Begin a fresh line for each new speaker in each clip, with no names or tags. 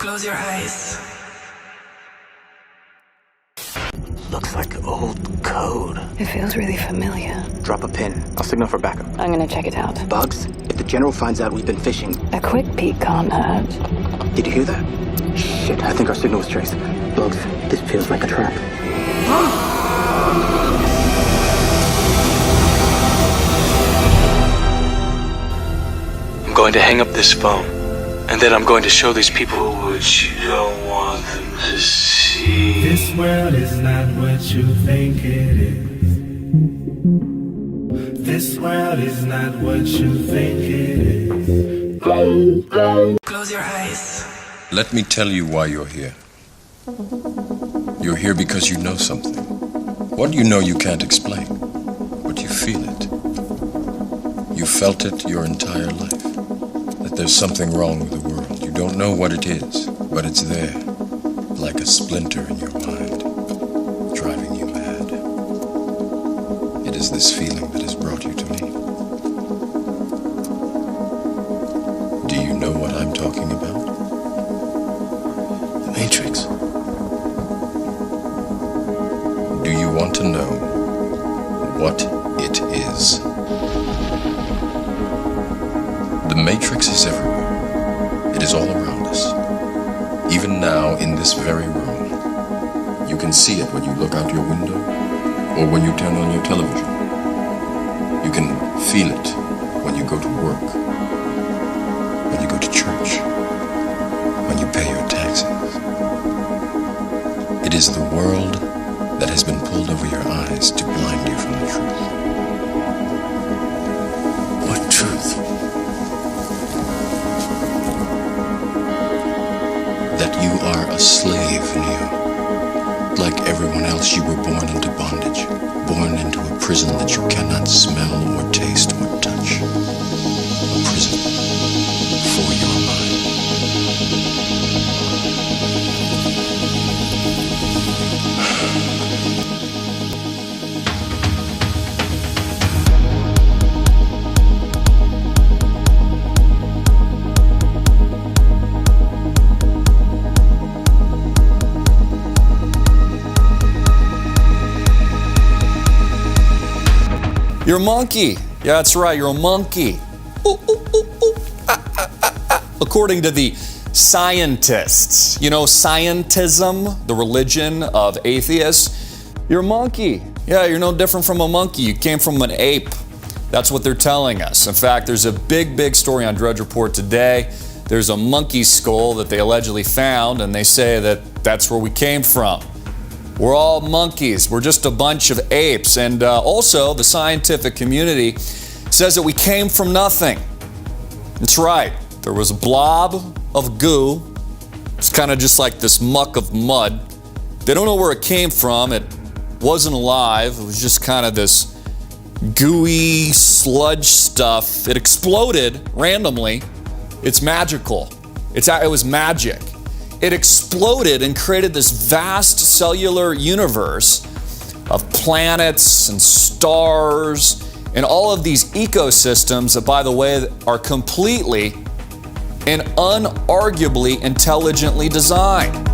Close your eyes.
Looks like old code.
It feels really familiar.
Drop a pin. I'll signal for backup.
I'm gonna check it out.
Bugs? If the general finds out we've been fishing...
A quick peek can't hurt.
Did you hear that? Shit, I think our signal was traced. Bugs, this feels like a trap.
I'm going to hang up this phone, and then I'm going to show these people what you don't want them to see.
This world is not what you think it is. This world is not what you think it is.
Close your eyes.
Let me tell you why you're here. You're here because you know something. What you know you can't explain, but you feel it. You felt it your entire life. That there's something wrong with the world. You don't know what it is, but it's there, like a splinter in your mind, driving you mad. It is this feeling that has brought you to me. Do you know what I'm talking about?
The Matrix.
Do you want to know what it is? The Matrix is everywhere. It is all around us. Even now, in this very room. You can see it when you look out your window or when you turn on your television. You can feel it when you go to work, when you go to church, when you pay your taxes. It is the world that has been pulled over your eyes to blind you from the truth.
What truth?
That you are a slave, Neo. Like everyone else, you were born into bondage, born into a prison that you cannot smell or taste or touch. A prison for your mind.
You're a monkey. Yeah, that's right, you're a monkey. Ooh, ooh, ooh, ooh. According to the scientists, you know, scientism, the religion of atheists, you're a monkey. Yeah, you're no different from a monkey. You came from an ape. That's what they're telling us. In fact, there's a big story on Drudge Report today. There's a monkey skull that they allegedly found, and they say that that's where we came from. We're all monkeys. We're just a bunch of apes. And also, the scientific community says that we came from nothing. That's right. There was a blob of goo. It's kind of just like this muck of mud. They don't know where it came from. It wasn't alive. It was just kind of this gooey sludge stuff. It exploded randomly. It's magical. It was magic. It exploded and created this vast cellular universe of planets and stars and all of these ecosystems that, by the way, are completely and unarguably intelligently designed.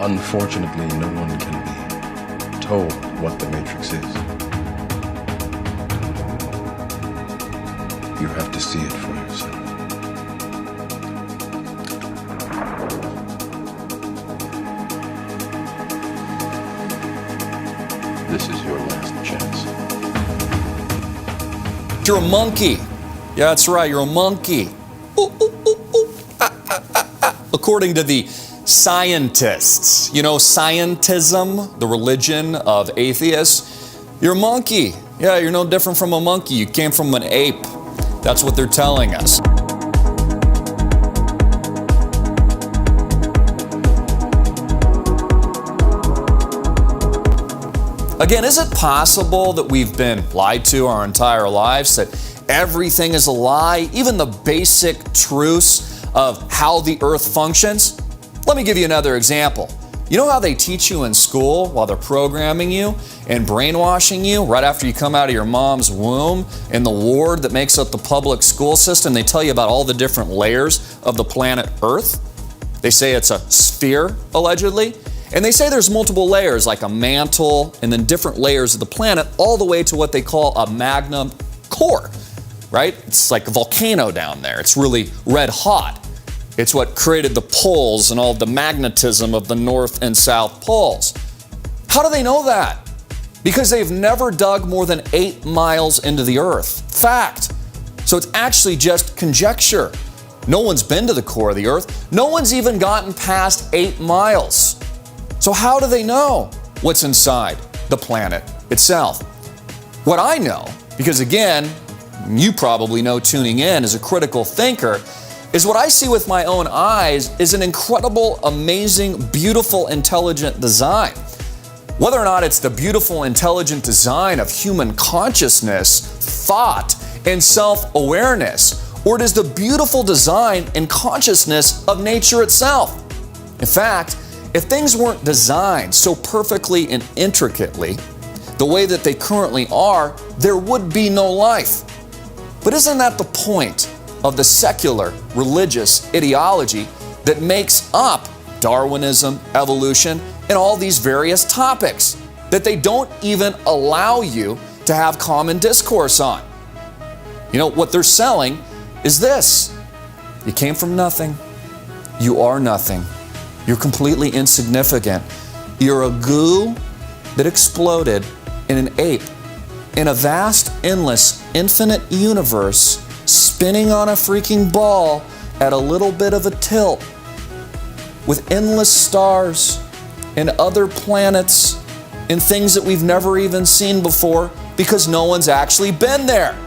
Unfortunately, no one can be told what the Matrix is. You have to see it for yourself. This is your last chance.
You're a monkey. Yeah, that's right, you're a monkey. Ooh, ooh, ooh, ooh. According to the scientists, you know, scientism, the religion of atheists, you're a monkey. Yeah, you're no different from a monkey. You came from an ape. That's what they're telling us. Again, is it possible that we've been lied to our entire lives, that everything is a lie, even the basic truths of how the earth functions? Let me give you another example. You know how they teach you in school while they're programming you and brainwashing you right after you come out of your mom's womb in the ward that makes up the public school system? They tell you about all the different layers of the planet Earth. They say it's a sphere, allegedly. And they say there's multiple layers, like a mantle and then different layers of the planet, all the way to what they call a magma core, right? It's like a volcano down there. It's really red hot. It's what created the poles and all the magnetism of the North and South poles. How do they know that? Because they've never dug more than 8 miles into the Earth. Fact. So it's actually just conjecture. No one's been to the core of the Earth. No one's even gotten past 8 miles. So how do they know what's inside the planet itself? What I know, because again, you probably know tuning in as a critical thinker, is what I see with my own eyes is an incredible, amazing, beautiful, intelligent design. Whether or not it's the beautiful, intelligent design of human consciousness, thought, and self-awareness, or it is the beautiful design and consciousness of nature itself. In fact, if things weren't designed so perfectly and intricately, the way that they currently are, there would be no life. But isn't that the point of the secular religious ideology that makes up Darwinism, evolution, and all these various topics that they don't even allow you to have common discourse on? You know, what they're selling is this. You came from nothing. You are nothing. You're completely insignificant. You're a goo that exploded in an ape in a vast, endless, infinite universe spinning on a freaking ball at a little bit of a tilt with endless stars and other planets and things that we've never even seen before because no one's actually been there.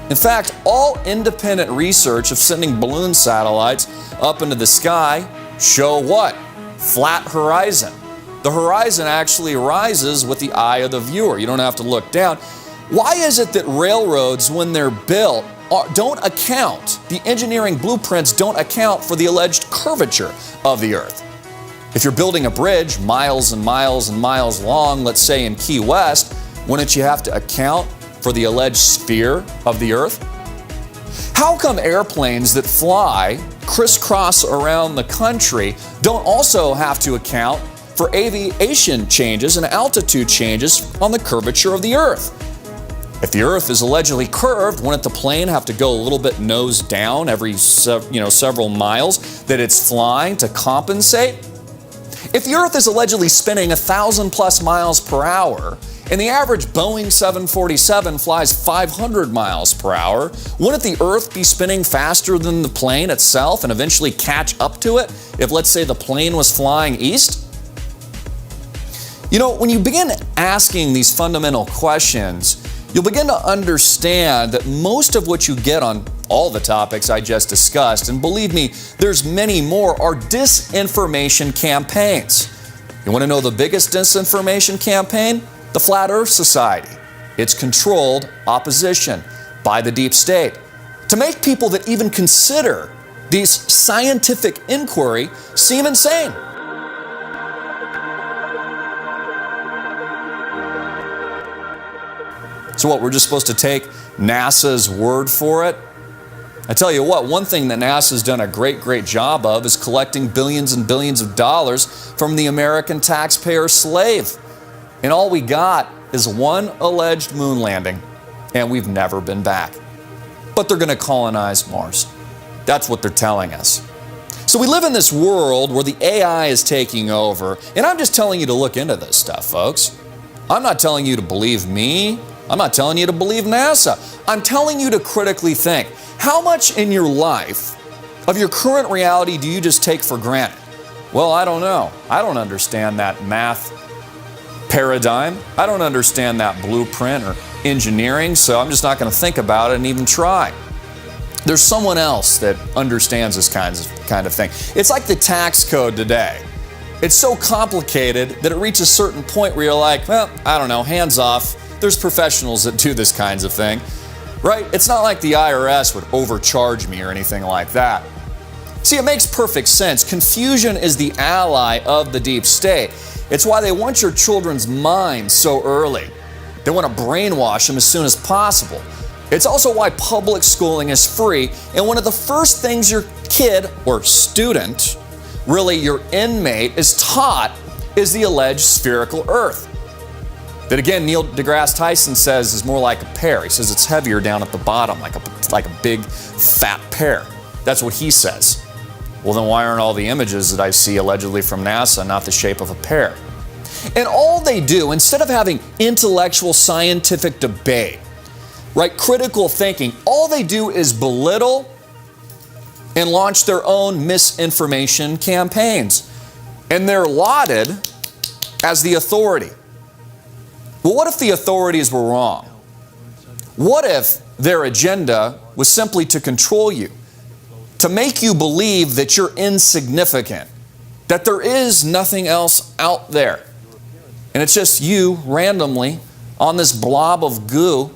In fact, all independent research of sending balloon satellites up into the sky show what? Flat horizon. The horizon actually rises with the eye of the viewer. You don't have to look down. Why is it that railroads, when they're built, don't account, the engineering blueprints don't account for the alleged curvature of the Earth? If you're building a bridge miles and miles and miles long, let's say in Key West, wouldn't you have to account for the alleged sphere of the Earth? How come airplanes that fly crisscross around the country don't also have to account for aviation changes and altitude changes on the curvature of the Earth? If the Earth is allegedly curved, wouldn't the plane have to go a little bit nose down every several miles that it's flying to compensate? If the Earth is allegedly spinning 1,000+ miles per hour, and the average Boeing 747 flies 500 miles per hour, wouldn't the Earth be spinning faster than the plane itself and eventually catch up to it if, let's say, the plane was flying east? You know, when you begin asking these fundamental questions, you'll begin to understand that most of what you get on all the topics I just discussed, and believe me, there's many more, are disinformation campaigns. You want to know the biggest disinformation campaign? The Flat Earth Society. It's controlled opposition by the deep state to make people that even consider these scientific inquiry seem insane. So what, we're just supposed to take NASA's word for it? I tell you what, one thing that NASA's done a great job of is collecting billions and billions of dollars from the American taxpayer slave. And all we got is one alleged moon landing, and we've never been back. But they're going to colonize Mars. That's what they're telling us. So we live in this world where the AI is taking over, and I'm just telling you to look into this stuff, folks. I'm not telling you to believe me. I'm not telling you to believe NASA. I'm telling you to critically think. How much in your life of your current reality do you just take for granted? Well, I don't know. I don't understand that math paradigm. I don't understand that blueprint or engineering, so I'm just not going to think about it and even try. There's someone else that understands this kind of thing. It's like the tax code today. It's so complicated that it reaches a certain point where you're like, well, I don't know, hands off. There's professionals that do this kinds of thing, right? It's not like the IRS would overcharge me or anything like that. See, it makes perfect sense. Confusion is the ally of the deep state. It's why they want your children's minds so early. They want to brainwash them as soon as possible. It's also why public schooling is free, and one of the first things your kid or student, really your inmate, is taught is the alleged spherical Earth. That again, Neil deGrasse Tyson says is more like a pear. He says it's heavier down at the bottom, like a big fat pear. That's what he says. Well, then why aren't all the images that I see allegedly from NASA not the shape of a pear? And all they do, instead of having intellectual scientific debate, right, critical thinking, all they do is belittle and launch their own misinformation campaigns. And they're lauded as the authority. Well, what if the authorities were wrong? What if their agenda was simply to control you, to make you believe that you're insignificant, that there is nothing else out there, and it's just you randomly on this blob of goo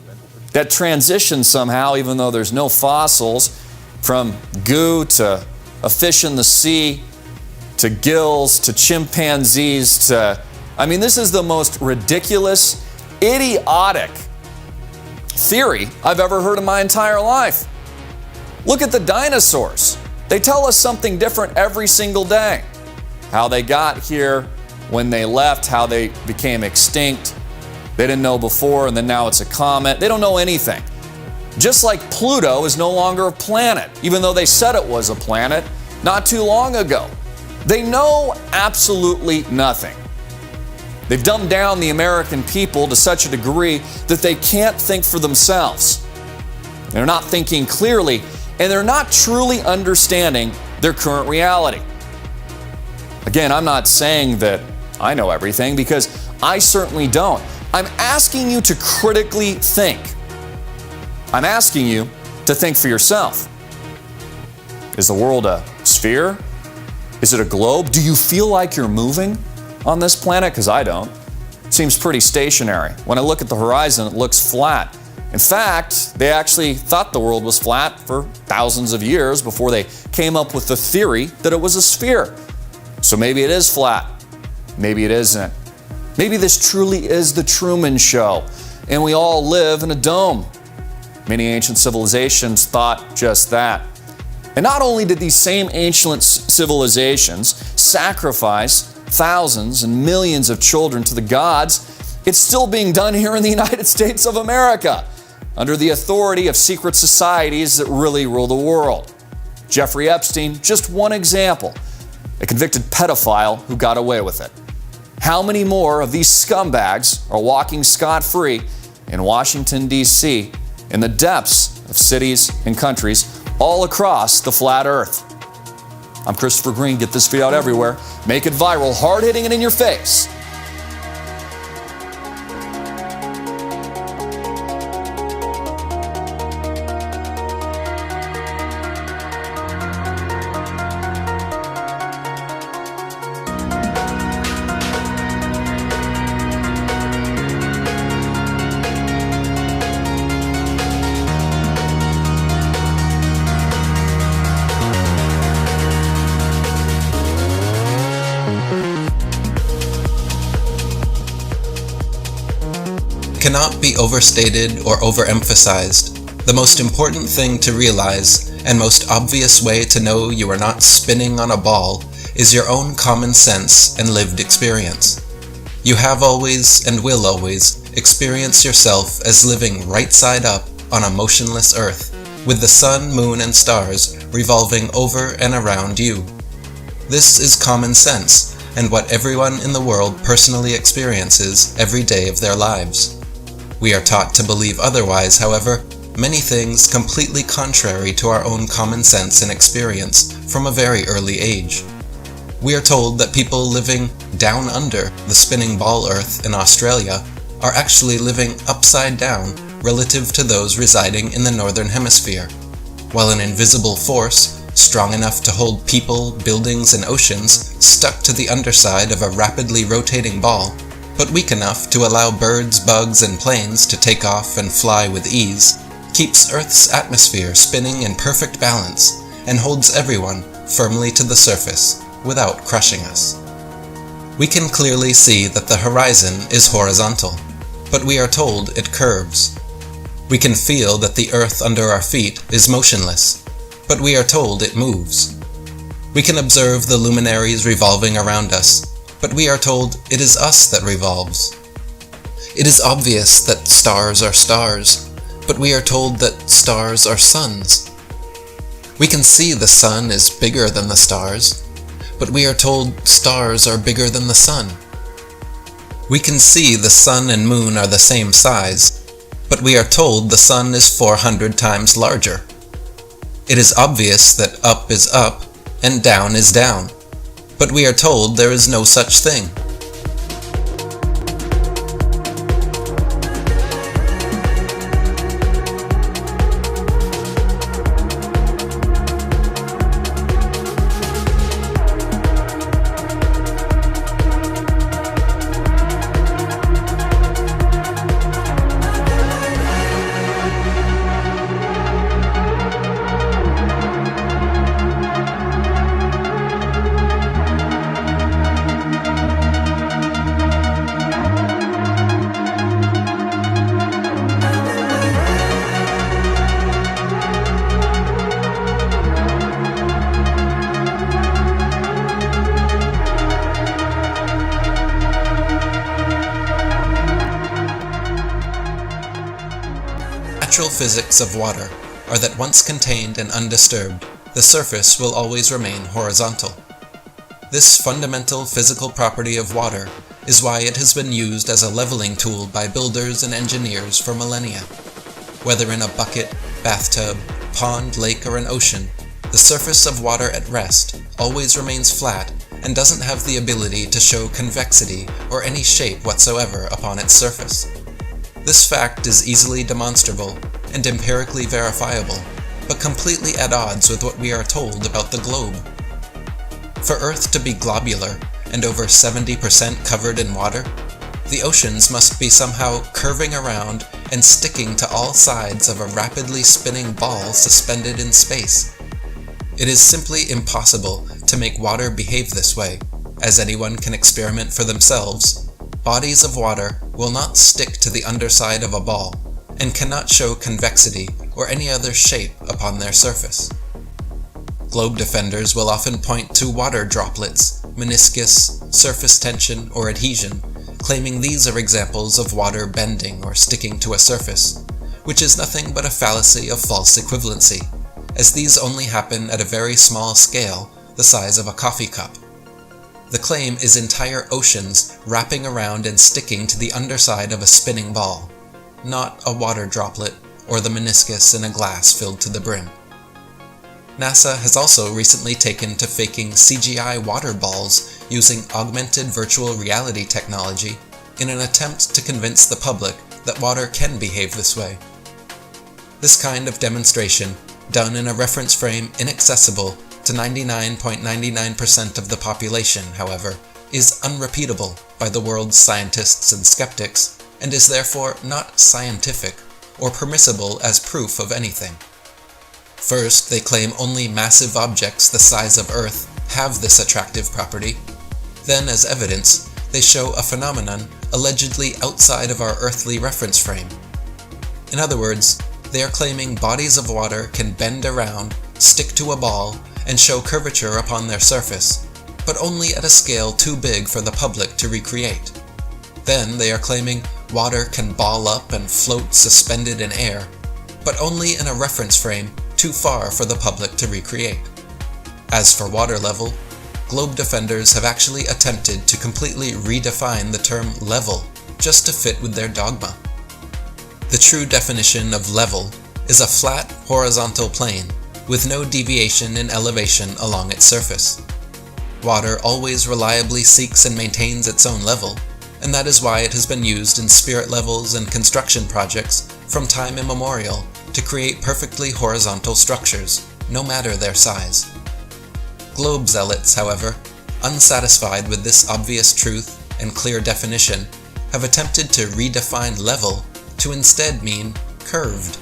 that transitions somehow, even though there's no fossils, from goo to a fish in the sea, to gills, to chimpanzees, to... I mean, this is the most ridiculous, idiotic theory I've ever heard in my entire life. Look at the dinosaurs. They tell us something different every single day. How they got here, when they left, how they became extinct. They didn't know before, and then now it's a comet. They don't know anything. Just like Pluto is no longer a planet, even though they said it was a planet not too long ago. They know absolutely nothing. They've dumbed down the American people to such a degree that they can't think for themselves. They're not thinking clearly, and they're not truly understanding their current reality. Again, I'm not saying that I know everything, because I certainly don't. I'm asking you to critically think. I'm asking you to think for yourself. Is the world a sphere? Is it a globe? Do you feel like you're moving on this planet? Because I don't. It seems pretty stationary. When I look at the horizon, it looks flat. In fact, they actually thought the world was flat for thousands of years before they came up with the theory that it was a sphere. So maybe it is flat. Maybe it isn't. Maybe this truly is the Truman Show, and we all live in a dome. Many ancient civilizations thought just that. And not only did these same ancient civilizations sacrifice thousands and millions of children to the gods, it's still being done here in the United States of America, under the authority of secret societies that really rule the world. Jeffrey Epstein, just one example, a convicted pedophile who got away with it. How many more of these scumbags are walking scot-free in Washington, D.C., in the depths of cities and countries all across the flat earth? I'm Christopher Greene. Get this video out everywhere. Make it viral, hard-hitting it in your face.
Cannot be overstated or overemphasized. The most important thing to realize, and most obvious way to know you are not spinning on a ball, is your own common sense and lived experience. You have always, and will always, experience yourself as living right side up on a motionless earth, with the sun, moon, and stars revolving over and around you. This is common sense, and what everyone in the world personally experiences every day of their lives. We are taught to believe otherwise, however, many things completely contrary to our own common sense and experience from a very early age. We are told that people living down under the spinning ball Earth in Australia are actually living upside down relative to those residing in the Northern Hemisphere, while an invisible force, strong enough to hold people, buildings, and oceans stuck to the underside of a rapidly rotating ball, but weak enough to allow birds, bugs, and planes to take off and fly with ease, keeps Earth's atmosphere spinning in perfect balance, and holds everyone firmly to the surface without crushing us. We can clearly see that the horizon is horizontal, but we are told it curves. We can feel that the earth under our feet is motionless, but we are told it moves. We can observe the luminaries revolving around us, but we are told it is us that revolves. It is obvious that stars are stars, but we are told that stars are suns. We can see the sun is bigger than the stars, but we are told stars are bigger than the sun. We can see the sun and moon are the same size, but we are told the sun is 400 times larger. It is obvious that up is up and down is down, but we are told there is no such thing. Natural physics of water are that once contained and undisturbed, the surface will always remain horizontal. This fundamental physical property of water is why it has been used as a leveling tool by builders and engineers for millennia. Whether in a bucket, bathtub, pond, lake, or an ocean, the surface of water at rest always remains flat and doesn't have the ability to show convexity or any shape whatsoever upon its surface. This fact is easily demonstrable and empirically verifiable, but completely at odds with what we are told about the globe. For Earth to be globular and over 70% covered in water, the oceans must be somehow curving around and sticking to all sides of a rapidly spinning ball suspended in space. It is simply impossible to make water behave this way. As anyone can experiment for themselves, bodies of water will not stick to the underside of a ball and cannot show convexity or any other shape upon their surface. Globe defenders will often point to water droplets, meniscus, surface tension, or adhesion, claiming these are examples of water bending or sticking to a surface, which is nothing but a fallacy of false equivalency, as these only happen at a very small scale, the size of a coffee cup. The claim is entire oceans wrapping around and sticking to the underside of a spinning ball, not a water droplet or the meniscus in a glass filled to the brim. NASA has also recently taken to faking CGI water balls using augmented virtual reality technology in an attempt to convince the public that water can behave this way. This kind of demonstration, done in a reference frame inaccessible to 99.99% of the population, however, is unrepeatable by the world's scientists and skeptics, and is therefore not scientific or permissible as proof of anything. First, they claim only massive objects the size of Earth have this attractive property. Then, as evidence, they show a phenomenon allegedly outside of our earthly reference frame. In other words, they are claiming bodies of water can bend around, stick to a ball, and show curvature upon their surface, but only at a scale too big for the public to recreate. Then they are claiming water can ball up and float suspended in air, but only in a reference frame too far for the public to recreate. As for water level, globe defenders have actually attempted to completely redefine the term level just to fit with their dogma. The true definition of level is a flat horizontal plane with no deviation in elevation along its surface. Water always reliably seeks and maintains its own level, and that is why it has been used in spirit levels and construction projects from time immemorial to create perfectly horizontal structures, no matter their size. Globe zealots, however, unsatisfied with this obvious truth and clear definition, have attempted to redefine level to instead mean curved.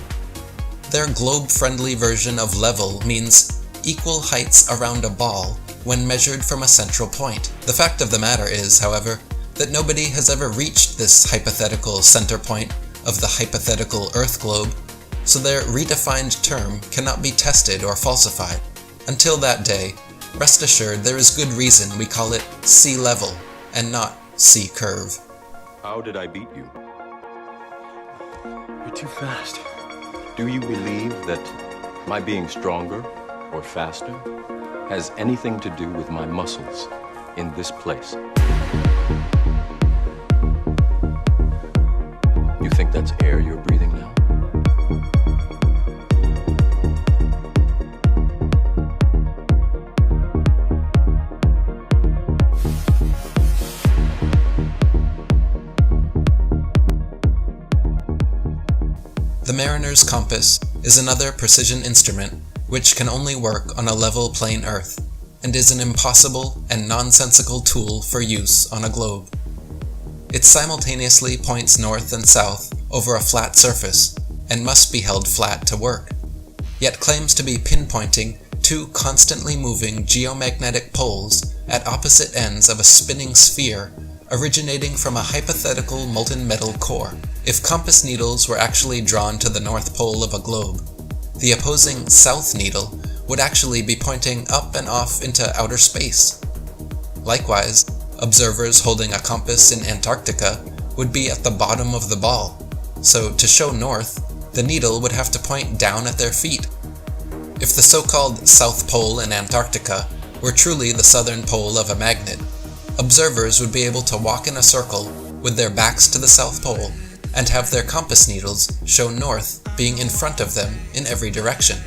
Their globe-friendly version of level means equal heights around a ball when measured from a central point. The fact of the matter is, however, that nobody has ever reached this hypothetical center point of the hypothetical Earth globe, so their redefined term cannot be tested or falsified. Until that day, rest assured there is good reason we call it sea level and not sea curve.
How did I beat you?
You're too fast. Do you believe that my being stronger or faster has anything to do with my muscles in this place? You think that's air you're breathing now?
The mariner's compass is another precision instrument which can only work on a level plane Earth, and is an impossible and nonsensical tool for use on a globe. It simultaneously points north and south over a flat surface, and must be held flat to work, yet claims to be pinpointing two constantly moving geomagnetic poles at opposite ends of a spinning sphere originating from a hypothetical molten metal core. If compass needles were actually drawn to the north pole of a globe, the opposing south needle would actually be pointing up and off into outer space. Likewise, observers holding a compass in Antarctica would be at the bottom of the ball, so to show north, the needle would have to point down at their feet. If the so-called South Pole in Antarctica were truly the southern pole of a magnet, observers would be able to walk in a circle with their backs to the South Pole and have their compass needles show north being in front of them in every direction.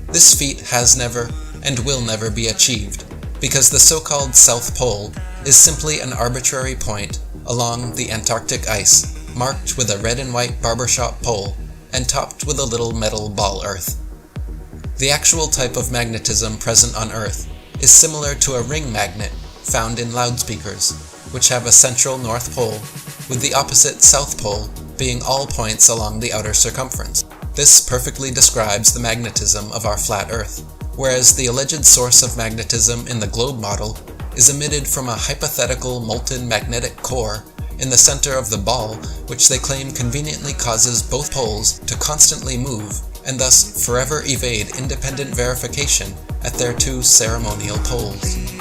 This feat has never and will never be achieved because the so-called South Pole is simply an arbitrary point along the Antarctic ice marked with a red and white barbershop pole and topped with a little metal ball earth. The actual type of magnetism present on Earth is similar to a ring magnet found in loudspeakers, which have a central north pole with the opposite south pole being all points along the outer circumference. This perfectly describes the magnetism of our flat Earth, whereas the alleged source of magnetism in the globe model is emitted from a hypothetical molten magnetic core in the center of the ball, which they claim conveniently causes both poles to constantly move and thus forever evade independent verification at their two ceremonial poles.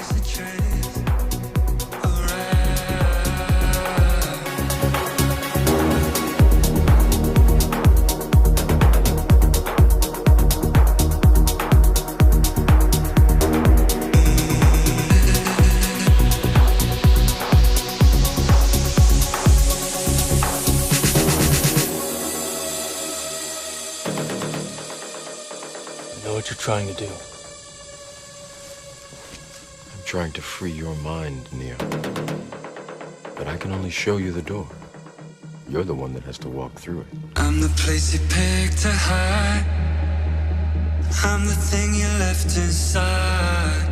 Trying to do.
I'm trying to free your mind, Neo. But I can only show you the door. You're the one that has to walk through it.
I'm the place you picked to hide. I'm the thing you left inside.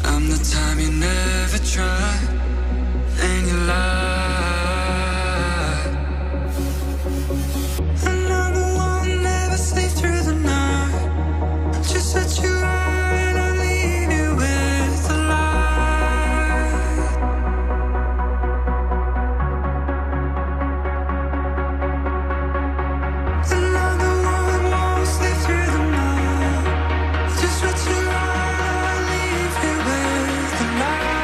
I'm the time you never tried, and you lied. And I'm the one never sleep through the night. Just set you right, I'll leave you with the light. And I'm the one who won't sleep through the night. Just set you right, I'll leave you with the light.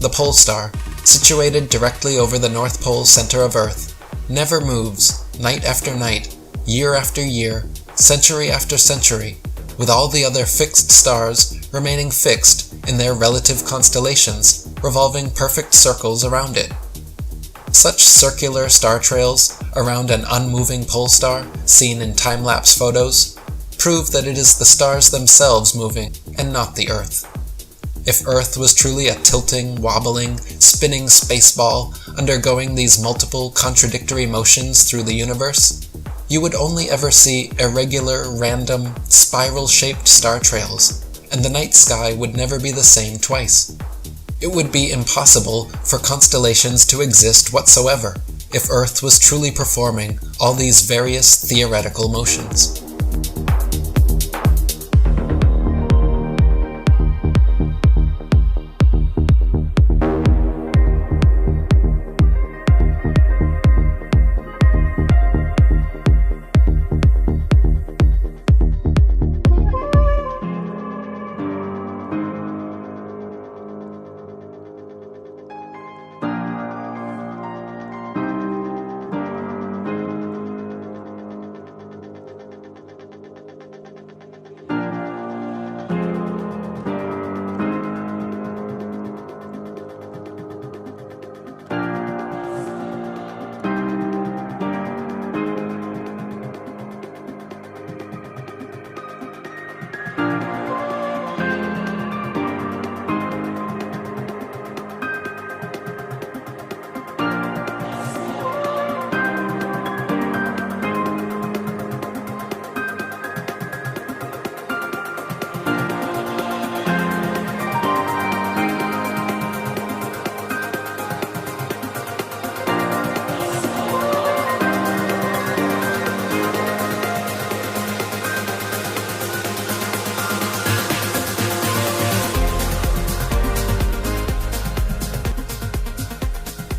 the pole star, situated directly over the North Pole center of Earth, never moves, night after night, year after year, century after century, with all the other fixed stars remaining fixed in their relative constellations, revolving perfect circles around it. Such circular star trails around an unmoving pole star, seen in time-lapse photos, prove that it is the stars themselves moving and not the Earth. If Earth was truly a tilting, wobbling, spinning space ball undergoing these multiple contradictory motions through the universe, you would only ever see irregular, random, spiral-shaped star trails, and the night sky would never be the same twice. It would be impossible for constellations to exist whatsoever if Earth was truly performing all these various theoretical motions.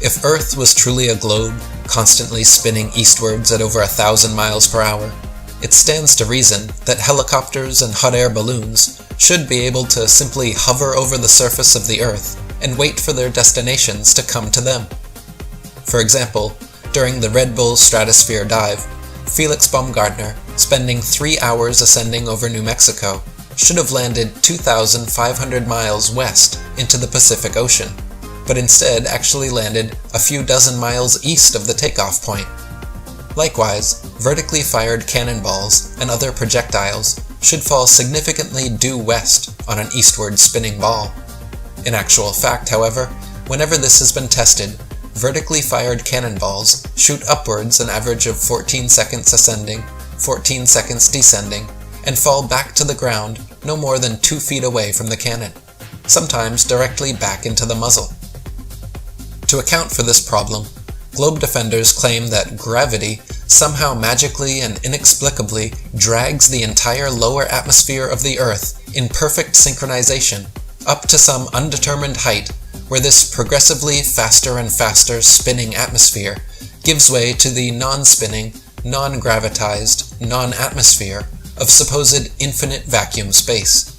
If Earth was truly a globe, constantly spinning eastwards at over 1,000 miles per hour, it stands to reason that helicopters and hot air balloons should be able to simply hover over the surface of the Earth and wait for their destinations to come to them. For example, during the Red Bull Stratosphere dive, Felix Baumgartner, spending 3 hours ascending over New Mexico, should have landed 2,500 miles west into the Pacific Ocean, but instead actually landed a few dozen miles east of the takeoff point. Likewise, vertically fired cannonballs and other projectiles should fall significantly due west on an eastward spinning ball. In actual fact, however, whenever this has been tested, vertically fired cannonballs shoot upwards an average of 14 seconds ascending, 14 seconds descending, and fall back to the ground no more than 2 feet away from the cannon, sometimes directly back into the muzzle. To account for this problem, globe defenders claim that gravity somehow magically and inexplicably drags the entire lower atmosphere of the Earth in perfect synchronization up to some undetermined height where this progressively faster and faster spinning atmosphere gives way to the non-spinning, non-gravitized, non-atmosphere of supposed infinite vacuum space.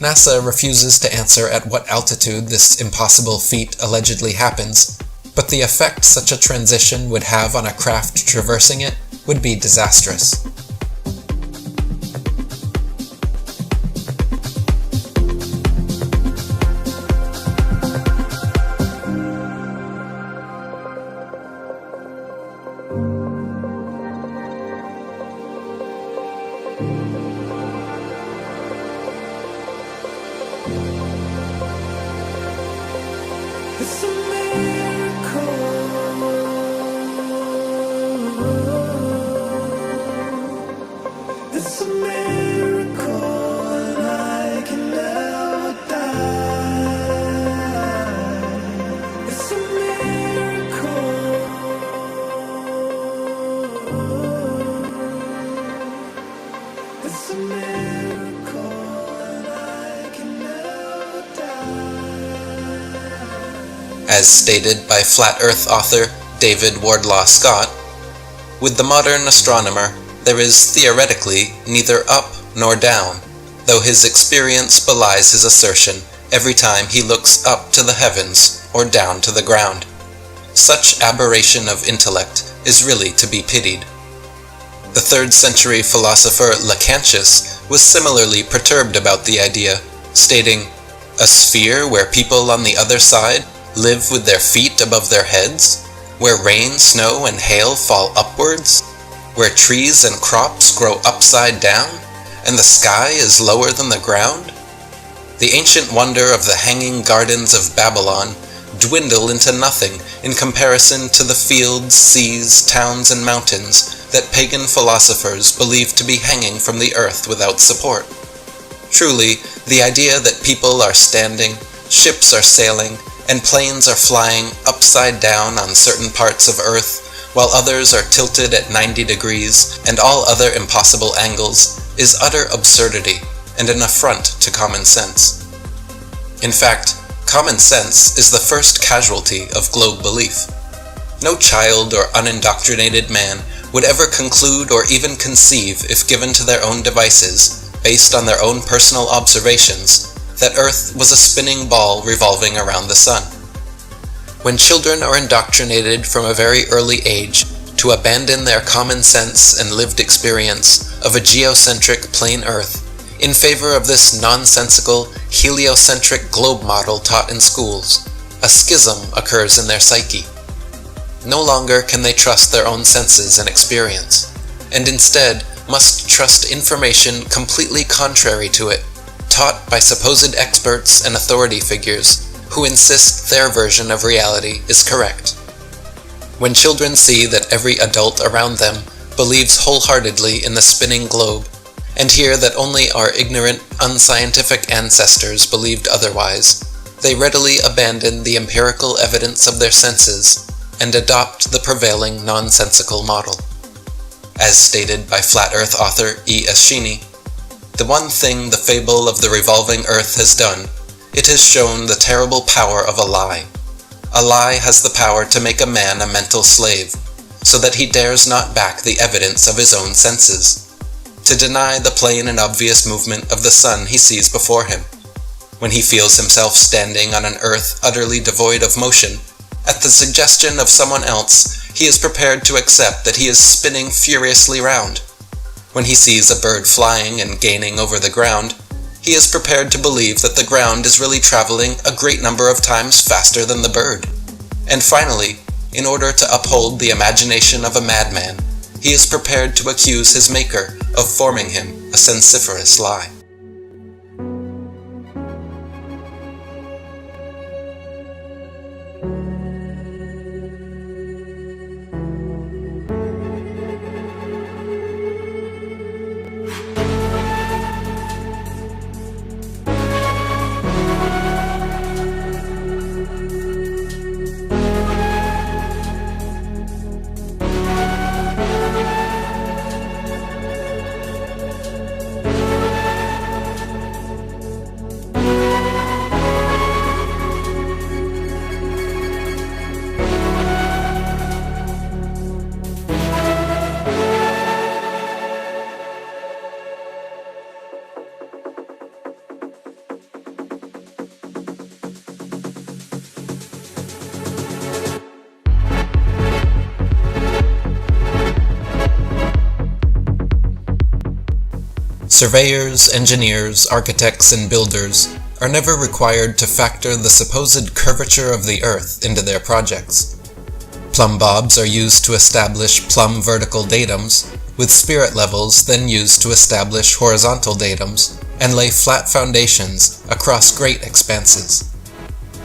NASA refuses to answer at what altitude this impossible feat allegedly happens, but the effect such a transition would have on a craft traversing it would be disastrous. As stated by Flat Earth author David Wardlaw Scott, with the modern astronomer, there is theoretically neither up nor down, though his experience belies his assertion every time he looks up to the heavens or down to the ground. Such aberration of intellect is really to be pitied. The 3rd century philosopher Lactantius was similarly perturbed about the idea, stating, "A sphere where people on the other side live with their feet above their heads, where rain, snow, and hail fall upwards, where trees and crops grow upside down, and the sky is lower than the ground? The ancient wonder of the hanging gardens of Babylon dwindle into nothing in comparison to the fields, seas, towns, and mountains that pagan philosophers believe to be hanging from the earth without support. Truly, the idea that people are standing, ships are sailing, and planes are flying upside down on certain parts of Earth, while others are tilted at 90 degrees and all other impossible angles, is utter absurdity and an affront to common sense. In fact, common sense is the first casualty of globe belief. No child or unindoctrinated man would ever conclude or even conceive, if given to their own devices, based on their own personal observations, that Earth was a spinning ball revolving around the sun. When children are indoctrinated from a very early age to abandon their common sense and lived experience of a geocentric plain Earth in favor of this nonsensical, heliocentric globe model taught in schools, a schism occurs in their psyche. No longer can they trust their own senses and experience, and instead must trust information completely contrary to it, taught by supposed experts and authority figures who insist their version of reality is correct. When children see that every adult around them believes wholeheartedly in the spinning globe, and hear that only our ignorant, unscientific ancestors believed otherwise, they readily abandon the empirical evidence of their senses and adopt the prevailing nonsensical model. As stated by Flat Earth author E. Eschini, the one thing the fable of the revolving Earth has done, it has shown the terrible power of a lie. A lie has the power to make a man a mental slave, so that he dares not back the evidence of his own senses, to deny the plain and obvious movement of the sun he sees before him. When he feels himself standing on an earth utterly devoid of motion, at the suggestion of someone else, he is prepared to accept that he is spinning furiously round. When he sees a bird flying and gaining over the ground, he is prepared to believe that the ground is really traveling a great number of times faster than the bird. And finally, in order to uphold the imagination of a madman, he is prepared to accuse his maker of forming him a sensiferous lie. Surveyors, engineers, architects, and builders are never required to factor the supposed curvature of the Earth into their projects. Plumb bobs are used to establish plumb vertical datums, with spirit levels then used to establish horizontal datums and lay flat foundations across great expanses.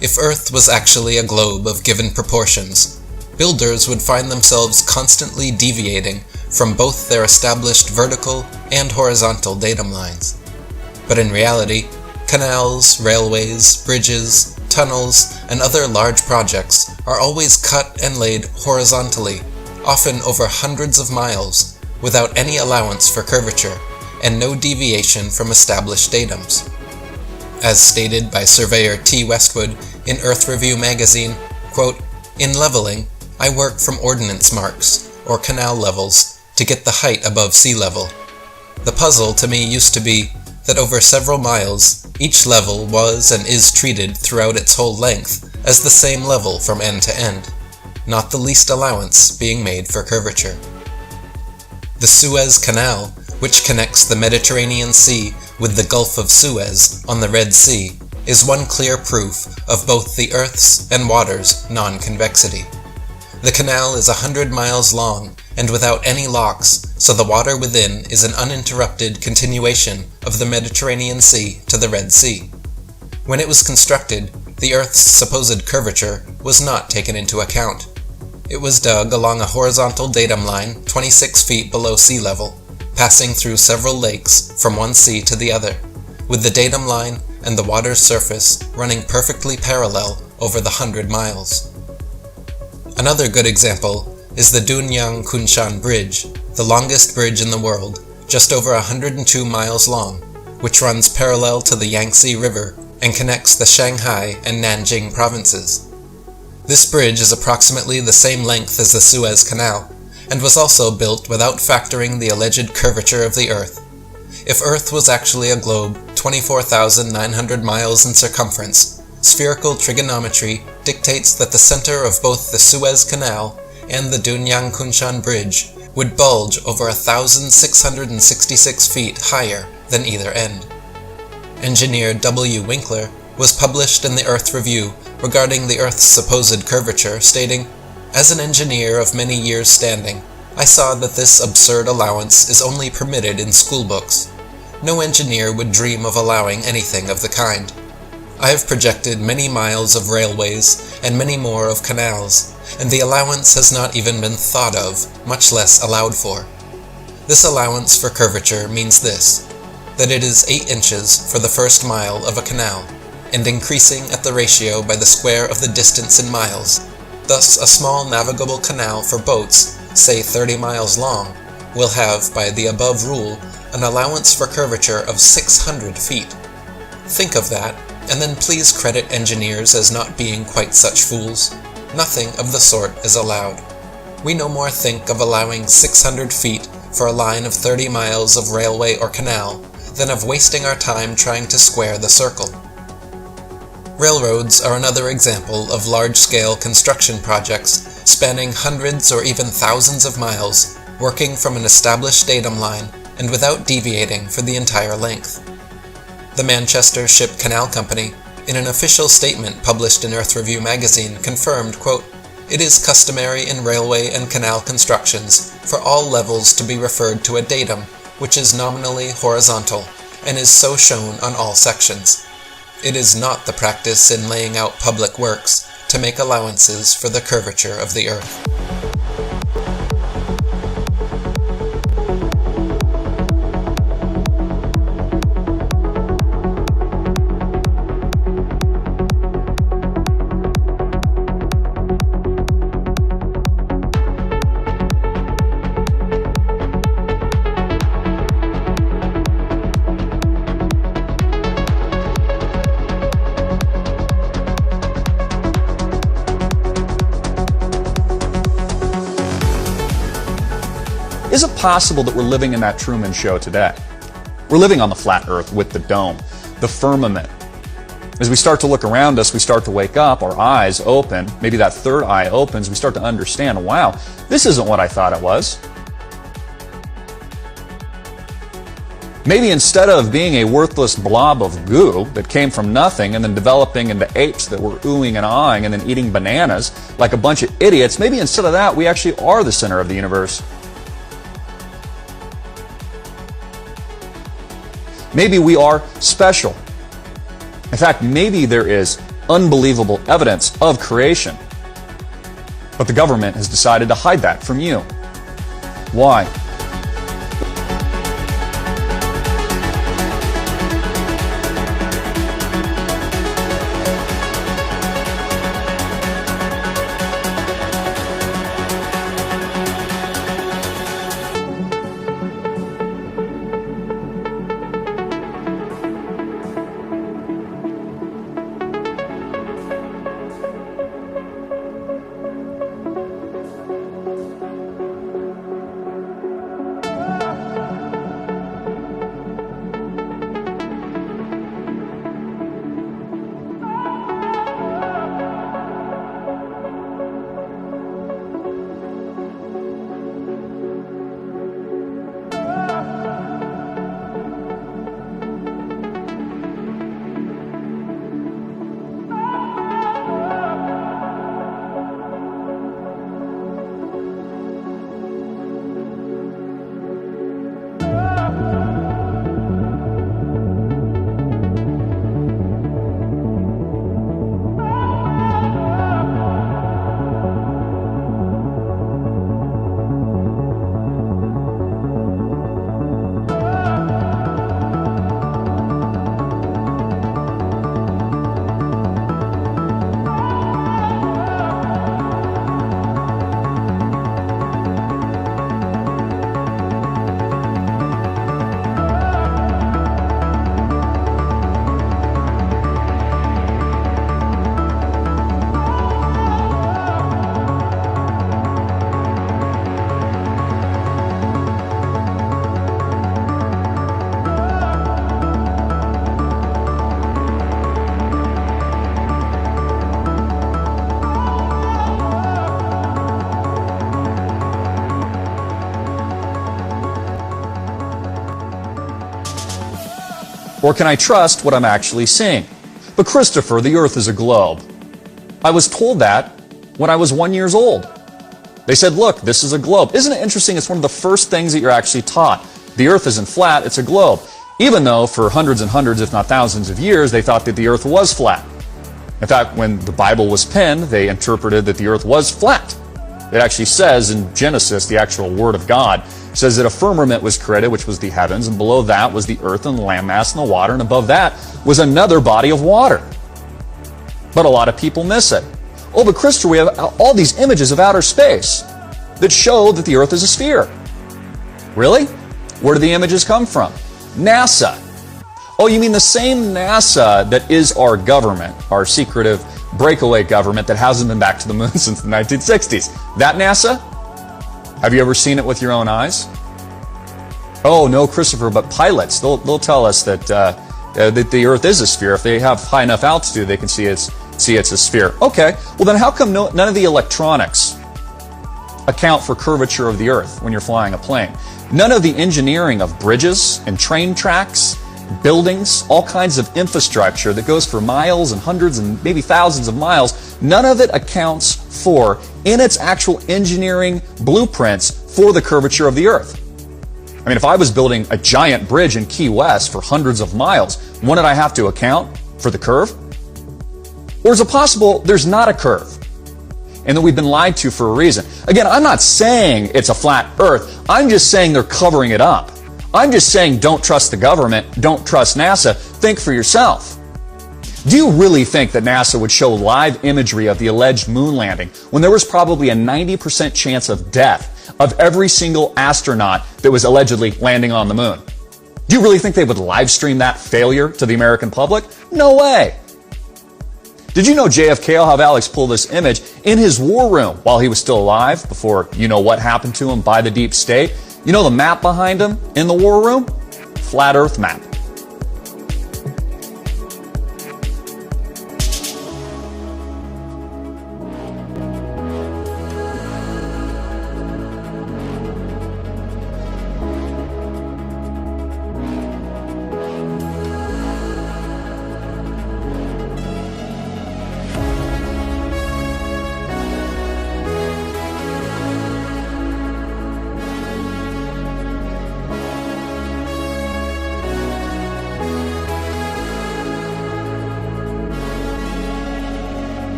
If Earth was actually a globe of given proportions, builders would find themselves constantly deviating from both their established vertical and horizontal datum lines. But in reality, canals, railways, bridges, tunnels, and other large projects are always cut and laid horizontally, often over hundreds of miles, without any allowance for curvature, and no deviation from established datums. As stated by surveyor T. Westwood in Earth Review magazine, quote, "In leveling, I work from ordnance marks, or canal levels, to get the height above sea level. The puzzle to me used to be, that over several miles, each level was and is treated throughout its whole length as the same level from end to end, not the least allowance being made for curvature. The Suez Canal, which connects the Mediterranean Sea with the Gulf of Suez on the Red Sea, is one clear proof of both the Earth's and water's non-convexity. The canal is 100 miles long and without any locks, so the water within is an uninterrupted continuation of the Mediterranean Sea to the Red Sea. When it was constructed, the Earth's supposed curvature was not taken into account. It was dug along a horizontal datum line 26 feet below sea level, passing through several lakes from one sea to the other, with the datum line and the water's surface running perfectly parallel over the 100 miles. Another good example is the Dunyang-Kunshan Bridge, the longest bridge in the world, just over 102 miles long, which runs parallel to the Yangtze River and connects the Shanghai and Nanjing provinces. This bridge is approximately the same length as the Suez Canal, and was also built without factoring the alleged curvature of the Earth. If Earth was actually a globe 24,900 miles in circumference, spherical trigonometry dictates that the center of both the Suez Canal and the Dunyang-Kunshan Bridge would bulge over 1,666 feet higher than either end. Engineer W. Winkler was published in the Earth Review regarding the Earth's supposed curvature, stating, "As an engineer of many years' standing, I saw that this absurd allowance is only permitted in school books. No engineer would dream of allowing anything of the kind. I have projected many miles of railways and many more of canals, and the allowance has not even been thought of, much less allowed for. This allowance for curvature means this, that it is 8 inches for the first mile of a canal, and increasing at the ratio by the square of the distance in miles. Thus, a small navigable canal for boats, say 30 miles long, will have, by the above rule, an allowance for curvature of 600 feet. Think of that, and then please credit engineers as not being quite such fools. Nothing of the sort is allowed. We no more think of allowing 600 feet for a line of 30 miles of railway or canal than of wasting our time trying to square the circle." Railroads are another example of large-scale construction projects spanning hundreds or even thousands of miles, working from an established datum line and without deviating for the entire length. The Manchester Ship Canal Company, in an official statement published in Earth Review magazine, confirmed, quote, "It is customary in railway and canal constructions for all levels to be referred to a datum which is nominally horizontal, and is so shown on all sections. It is not the practice in laying out public works to make allowances for the curvature of the Earth."
Is it possible that we're living in that Truman Show today? We're living on the flat Earth with the dome, the firmament. As we start to look around us, we start to wake up, our eyes open, maybe that third eye opens, we start to understand, wow, this isn't what I thought it was. Maybe instead of being a worthless blob of goo that came from nothing and then developing into apes that were oohing and aahing and then eating bananas like a bunch of idiots, maybe instead of that, we actually are the center of the universe. Maybe we are special. In fact, maybe there is unbelievable evidence of creation. But the government has decided to hide that from you. Why? Or can I trust what I'm actually seeing? But Christopher, the Earth is a globe. I was told that when I was 1 year old. They said, look, this is a globe. Isn't it interesting? It's one of the first things that you're actually taught. The Earth isn't flat, it's a globe. Even though for hundreds and hundreds, if not thousands of years, they thought that the Earth was flat. In fact, when the Bible was penned, they interpreted that the Earth was flat. It actually says in Genesis, the actual Word of God, says that a firmament was created, which was the heavens, and below that was the earth and the landmass and the water, and above that was another body of water. But a lot of people miss it. Oh, but Christopher, we have all these images of outer space that show that the Earth is a sphere. Really? Where do the images come from? NASA. Oh, you mean the same NASA that is our government, our secretive breakaway government that hasn't been back to the moon since the 1960s. That NASA? Have you ever seen it with your own eyes? Oh, no, Christopher, but pilots, they'll tell us that the Earth is a sphere. If they have high enough altitude, they can see it's a sphere. Okay, well then how come none of the electronics account for curvature of the Earth when you're flying a plane? None of the engineering of bridges and train tracks, buildings, all kinds of infrastructure that goes for miles and hundreds and maybe thousands of miles, none of it accounts for, in its actual engineering blueprints, for the curvature of the Earth. I mean, if I was building a giant bridge in Key West for hundreds of miles, wouldn't I have to account for the curve? Or is it possible there's not a curve and that we've been lied to for a reason? Again, I'm not saying it's a flat Earth. I'm just saying they're covering it up. I'm just saying don't trust the government, don't trust NASA, think for yourself. Do you really think that NASA would show live imagery of the alleged moon landing when there was probably a 90% chance of death of every single astronaut that was allegedly landing on the moon? Do you really think they would live stream that failure to the American public? No way. Did you know JFK, I'll have Alex pull this image, in his war room while he was still alive, before you know what happened to him by the deep state? You know the map behind him in the war room? Flat Earth map.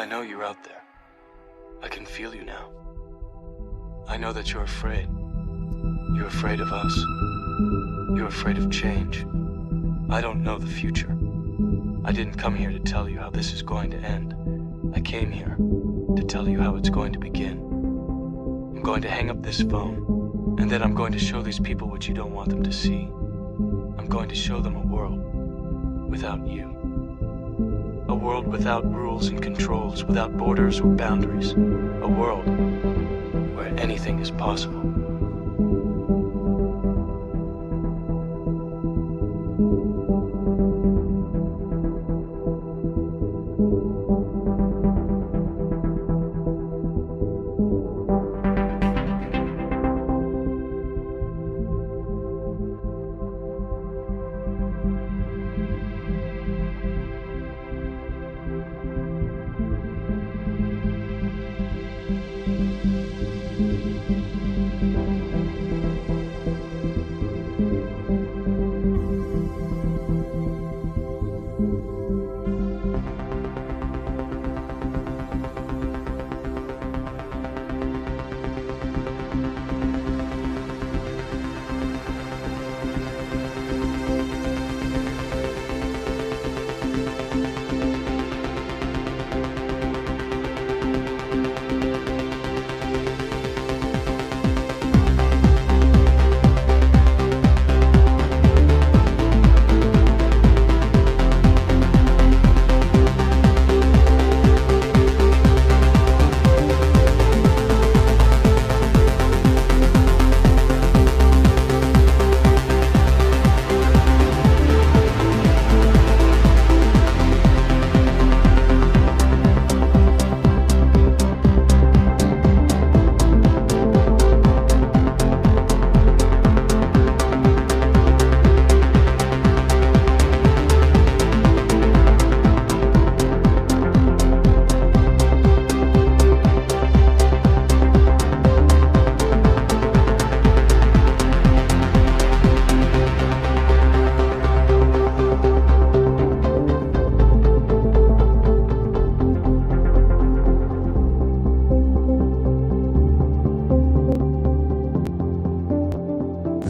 I know you're out there. I can feel you now. I know that you're afraid. You're afraid of us. You're afraid of change. I don't know the future. I didn't come here to tell you how this is going to end. I came here to tell you how it's going to begin. I'm going to hang up this phone, and then I'm going to show these people what you don't want them to see. I'm going to show them a world without you. A world without rules and controls, without borders or boundaries. A world where anything is possible.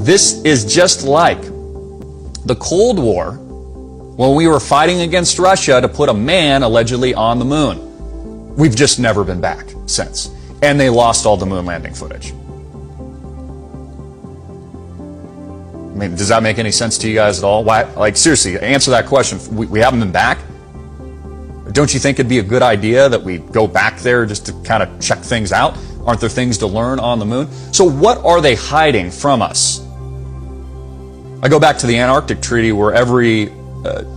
This is just like the Cold War when we were fighting against Russia to put a man allegedly on the moon. We've just never been back since. And they lost all the moon landing footage. I mean, does that make any sense to you guys at all? Why, like, seriously, answer that question. We haven't been back? Don't you think it'd be a good idea that we go back there just to kind of check things out? Aren't there things to learn on the moon? So what are they hiding from us? I go back to the Antarctic Treaty, where every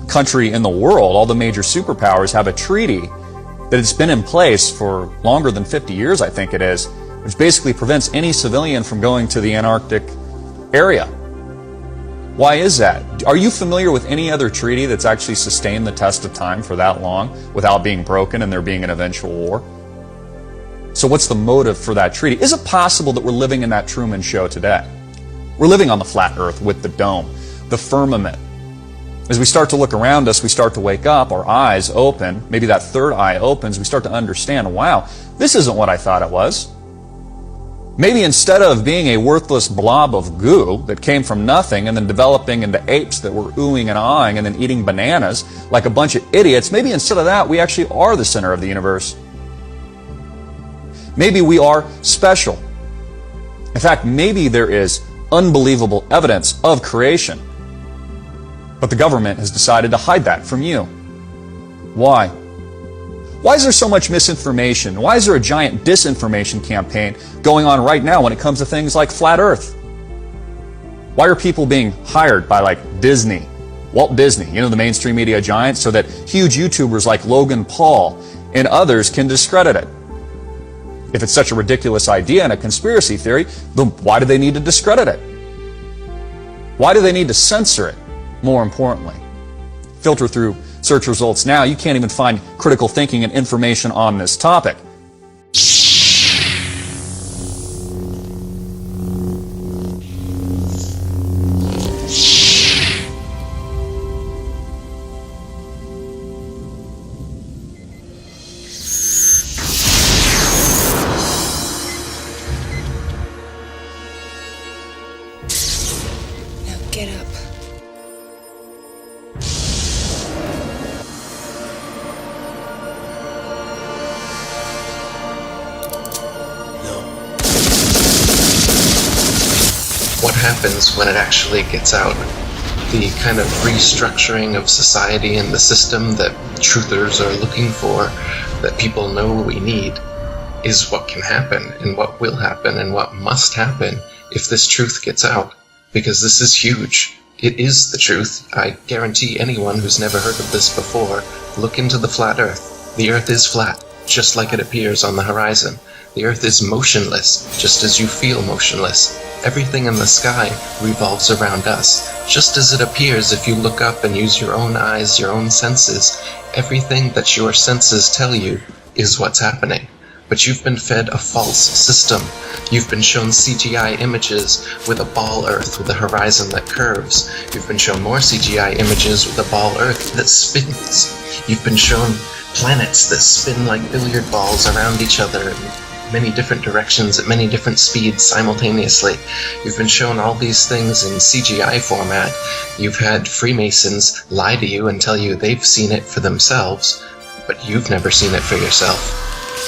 country in the world, all the major superpowers, have a treaty that has been in place for longer than 50 years, I think it is, which basically prevents any civilian from going to the Antarctic area. Why is that? Are you familiar with any other treaty that's actually sustained the test of time for that long without being broken and there being an eventual war? So what's the motive for that treaty? Is it possible that we're living in that Truman Show today? We're living on the flat earth with the dome, the firmament. As we start to look around us, we start to wake up, our eyes open, maybe that third eye opens, we start to understand, wow, this isn't what I thought it was. Maybe instead of being a worthless blob of goo that came from nothing and then developing into apes that were oohing and aahing and then eating bananas like a bunch of idiots, maybe instead of that, we actually are the center of the universe. Maybe we are special. In fact, maybe there is unbelievable evidence of creation. But the government has decided to hide that from you. Why? Why is there so much misinformation? Why is there a giant disinformation campaign going on right now when it comes to things like flat Earth? Why are people being hired by like Disney, Walt Disney, you know, the mainstream media giants, so that huge YouTubers like Logan Paul and others can discredit it? If it's such a ridiculous idea and a conspiracy theory, then why do they need to discredit it? Why do they need to censor it? More importantly, filter through search results now, you can't even find critical thinking and information on this topic.
happens when it actually gets out. The kind of restructuring of society and the system that truthers are looking for, that people know we need, is what can happen, and what will happen, and what must happen if this truth gets out. Because this is huge. It is the truth. I guarantee anyone who's never heard of this before, look into the flat Earth. The Earth is flat, just like it appears on the horizon. The Earth is motionless, just as you feel motionless. Everything in the sky revolves around us, just as it appears if you look up and use your own eyes, your own senses. Everything that your senses tell you is what's happening. But you've been fed a false system. You've been shown CGI images with a ball Earth with a horizon that curves. You've been shown more CGI images with a ball Earth that spins. You've been shown planets that spin like billiard balls around each other in many different directions at many different speeds simultaneously. You've been shown all these things in CGI format. You've had Freemasons lie to you and tell you they've seen it for themselves, but you've never seen it for yourself.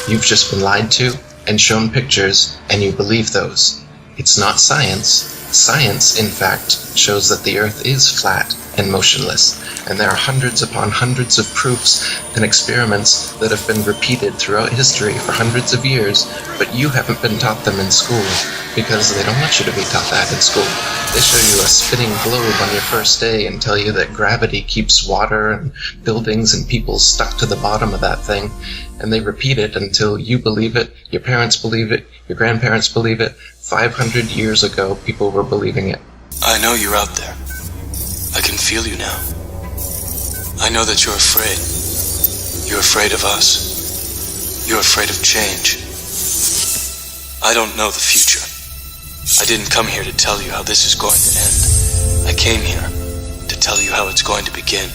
You've just been lied to and shown pictures, and you believe those. It's not science. Science, in fact, shows that the Earth is flat and motionless, and there are hundreds upon hundreds of proofs and experiments that have been repeated throughout history for hundreds of years, but you haven't been taught them in school, because they don't want you to be taught that in school. They show you a spinning globe on your first day and tell you that gravity keeps water and buildings and people stuck to the bottom of that thing, and they repeat it until you believe it, your parents believe it, your grandparents believe it. 500 years ago, people were believing it.
I know you're out there. I can feel you now. I know that you're afraid. You're afraid of us. You're afraid of change. I don't know the future. I didn't come here to tell you how this is going to end. I came here to tell you how it's going to begin.